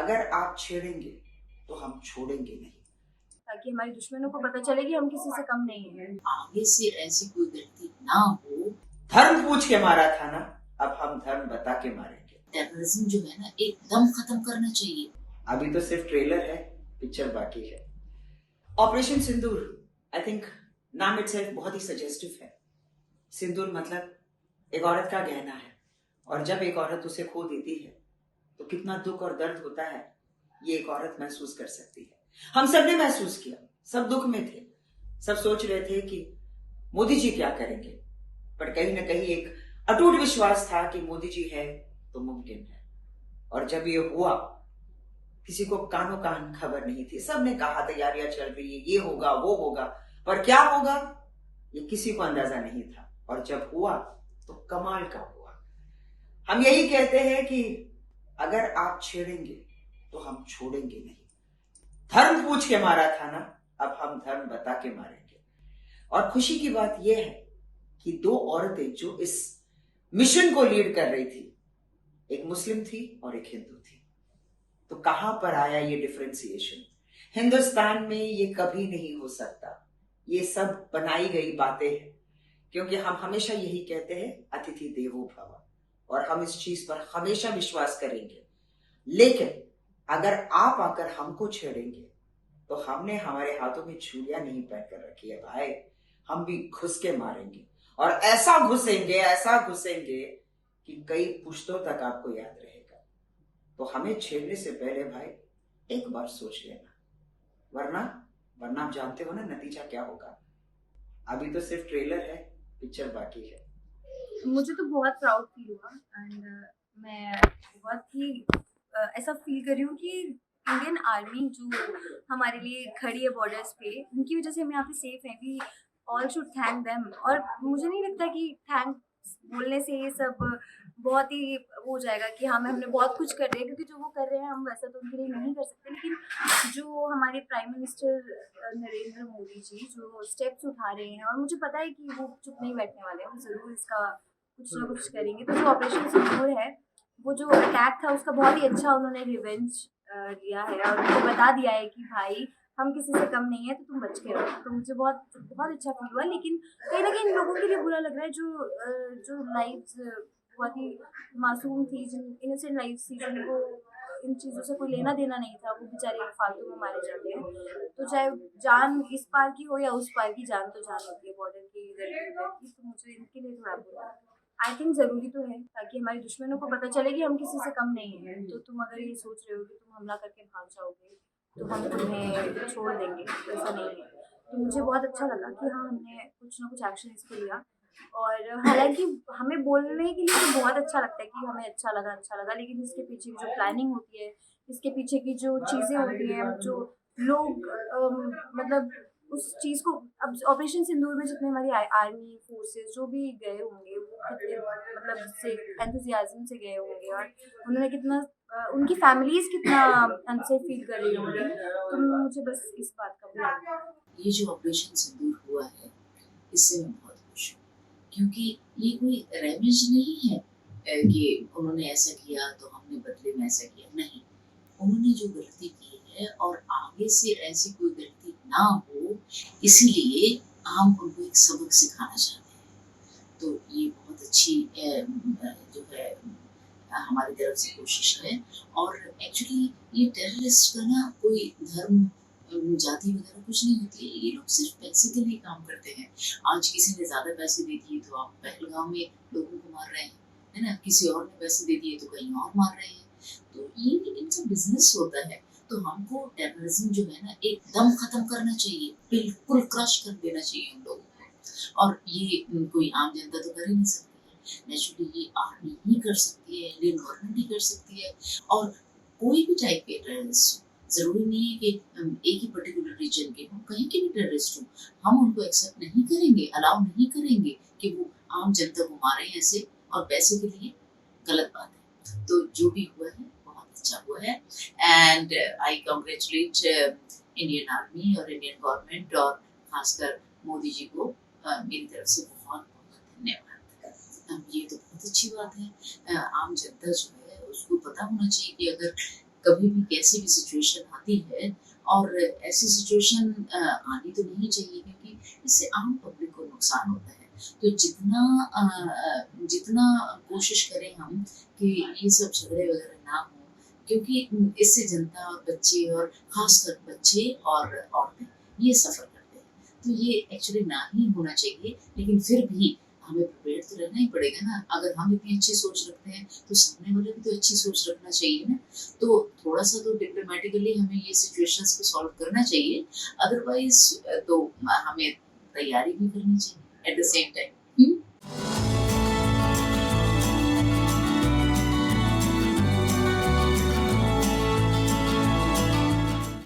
अगर आप छेड़ेंगे तो हम छोड़ेंगे नहीं। ताकि हमारे दुश्मनों को पता चले कि हम किसी से कम नहीं हैं। आगे से ऐसी कोई गलती ना हो। धर्म पूछ के मारा था ना, अब हम धर्म बता के मारेंगे। टेररिज्म जो है ना एकदम खत्म करना चाहिए। अभी तो सिर्फ ट्रेलर है, पिक्चर बाकी है। ऑपरेशन सिंदूर, आई थिंक नाम इटसेल्फ बहुत ही सजेस्टिव है। सिंदूर मतलब एक औरत का गहना है, और जब एक औरत उसे खो देती है तो कितना दुख और दर्द होता है ये एक औरत महसूस कर सकती है। हम सब ने महसूस किया, सब दुख में थे, सब सोच रहे थे कि मोदी जी क्या करेंगे, पर कहीं ना कहीं एक अटूट विश्वास था कि मोदी जी है तो मुमकिन है। और जब ये हुआ, किसी को कानों कान खबर नहीं थी, सबने कहा तैयारियां चल रही है, ये होगा वो होगा, पर क्या होगा ये किसी को अंदाजा नहीं था। और जब हुआ तो कमाल का हुआ। हम यही कहते हैं कि अगर आप छेड़ेंगे तो हम छोड़ेंगे नहीं। धर्म पूछ के मारा था ना, अब हम धर्म बता के मारेंगे। और खुशी की बात यह है कि दो औरतें जो इस मिशन को लीड कर रही थी, एक मुस्लिम थी और एक हिंदू थी। तो कहां पर आया ये डिफरेंशिएशन? हिंदुस्तान में ये कभी नहीं हो सकता, ये सब बनाई गई बातें हैं, क्योंकि हम हमेशा यही कहते हैं अतिथि देवो भव, और हम इस चीज पर हमेशा विश्वास करेंगे। लेकिन अगर आप आकर हमको छेड़ेंगे तो हमने हमारे हाथों में छुरियां नहीं पहन कर रखी है भाई, हम भी घुस के मारेंगे। और ऐसा घुसेंगे कि कई पुश्तों तक आपको याद रहेगा। तो हमें छेड़ने से पहले भाई एक बार सोच लेना, वरना वरना आप जानते हो ना नतीजा क्या होगा। अभी तो सिर्फ ट्रेलर है, पिक्चर बाकी है। मुझे तो बहुत प्राउड फील हुआ एंड मैं बहुत ही ऐसा फील कर रही हूँ कि इंडियन आर्मी जो हमारे लिए खड़ी है बॉर्डर्स पे, उनकी वजह से हम यहाँ पे सेफ हैं। We all should thank them. और मुझे नहीं लगता कि थैंक्स बोलने से ये सब बहुत ही हो जाएगा कि हाँ हमने बहुत कुछ कर रहे हैं, क्योंकि जो वो कर रहे हैं हम वैसा तो उनके लिए नहीं कर सकते। लेकिन जो हमारे प्राइम मिनिस्टर नरेंद्र मोदी जी जो स्टेप्स उठा रहे हैं, और मुझे पता है कि वो चुप नहीं बैठने वाले हैं, वो ज़रूर इसका कुछ ना कुछ करेंगे। तो जो ऑपरेशन सिंदूर है, वो जो अटैक था उसका बहुत ही अच्छा उन्होंने रिवेंज लिया है, और उनको बता दिया है कि भाई हम किसी से कम नहीं है, तो तुम बच के रहो। तो मुझे बहुत बहुत अच्छा फील हुआ। लेकिन कहीं ना कहीं इन लोगों के लिए बुरा लग रहा है जो लाइव्स बहुत ही मासूम थी, जिन इनोसेंट लाइव्स थी, जिनको इन चीज़ों से कोई लेना देना नहीं था, वो बेचारे फालतू में मारे जाते हैं। तो चाहे जान इस पार की हो या उस पार की, जान तो जान होती है बॉर्डर की इधर की उधर की। तो मुझे इनके लिए थोड़ा बुरा, आई थिंक ज़रूरी तो है, ताकि हमारे दुश्मनों को पता चले कि हम किसी से कम नहीं हैं। तो तुम अगर ये सोच रहे हो कि तुम हमला करके भाग जाओगे तो हम तुम्हें छोड़ देंगे, तो ऐसा नहीं है। तो मुझे बहुत अच्छा लगा कि हाँ हमने कुछ ना कुछ एक्शन इस पर लिया। और हालांकि हमें बोलने के लिए तो बहुत अच्छा लगता है कि हमें अच्छा लगा, लेकिन इसके पीछे की जो प्लानिंग होती है, इसके पीछे की जो चीज़ें होती हैं, जो लोग मतलब उस चीज़ को, अब ऑपरेशन सिंदूर में जितने हमारी आर्मी फोर्सेस जो भी गए होंगे, वो कितने मतलब से एंथुसियाज्म से गए होंगे, और उन्होंने कितना उनकी फैमिलीज कितना अनसेफ फील कर रही होंगी। तो मुझे बस इस बात का बुरा लगा। ये जो ऑपरेशन सिंदूर हुआ है इससे मैं बहुत खुश हूँ, क्योंकि ये कोई रेवेंज नहीं है कि उन्होंने ऐसा किया तो हमने बदले में ऐसा किया। नहीं, उन्होंने जो गलती की है और आगे से ऐसी कोई गलती ना हो, इसीलिए हम उनको एक सबक सिखाना चाहते हैं। तो ये बहुत अच्छी जो है हमारी तरफ से कोशिश है। और एक्चुअली ये टेररिस्ट का ना कोई धर्म जाति वगैरह कुछ नहीं होती है, ये लोग सिर्फ पैसे के लिए काम करते हैं। आज किसी ने ज्यादा पैसे दे दिए तो आप पहलगाम में लोगों को मार रहे हैं, है ना, किसी और ने पैसे दे दिए तो कहीं और मार रहे हैं। तो ये इनका बिजनेस होता है। तो हमको टेररिज्म जो है ना एकदम खत्म करना चाहिए, बिल्कुल क्रश कर देना चाहिए उन लोगों को। और ये कोई आम जनता तो कर ही नहीं सकती है, नेचुरली ये आर्मी ही कर सकती है, इंडियन गवर्नमेंट ही कर सकती है। और कोई भी टाइप के टेररिस्ट, जरूरी नहीं है कि एक ही पर्टिकुलर रीजन के हों, कहीं के भी टेररिस्ट हों, हम उनको एक्सेप्ट नहीं करेंगे, अलाउ नहीं करेंगे कि वो आम जनता को मारें ऐसे और पैसे के लिए। गलत बात है। तो जो भी हुआ है बहुत अच्छा हुआ है, and I congratulate Indian army और इंडियन गवर्नमेंट, और खासकर मोदी जी को मेरी तरफ से बहुत बहुत धन्यवाद। ये तो बहुत अच्छी बात है। आम जनता जो है उसको पता होना चाहिए कि अगर कभी भी कैसी भी सिचुएशन आती है, और ऐसी सिचुएशन आनी तो नहीं चाहिए, क्योंकि इससे आम पब्लिक को नुकसान होता है। तो जितना कोशिश करें हम कि ये सब झगड़े वगैरह ना हो, क्योंकि इससे जनता और बच्चे, और खासकर बच्चे और औरतें ये सफ़र करते हैं। तो ये एक्चुअली ना ही होना चाहिए, लेकिन फिर भी हमें प्रिपेयर तो रहना ही पड़ेगा ना। अगर हम इतनी अच्छी सोच रखते हैं तो सामने वाले भी तो अच्छी सोच रखना चाहिए ना। तो थोड़ा-सा तो डिप्लोमेटिकली हमें ये सिचुएशंस को सॉल्व करना चाहिए, अदरवाइज़ तो हमें तैयारी भी करनी चाहिए एट द सेम टाइम।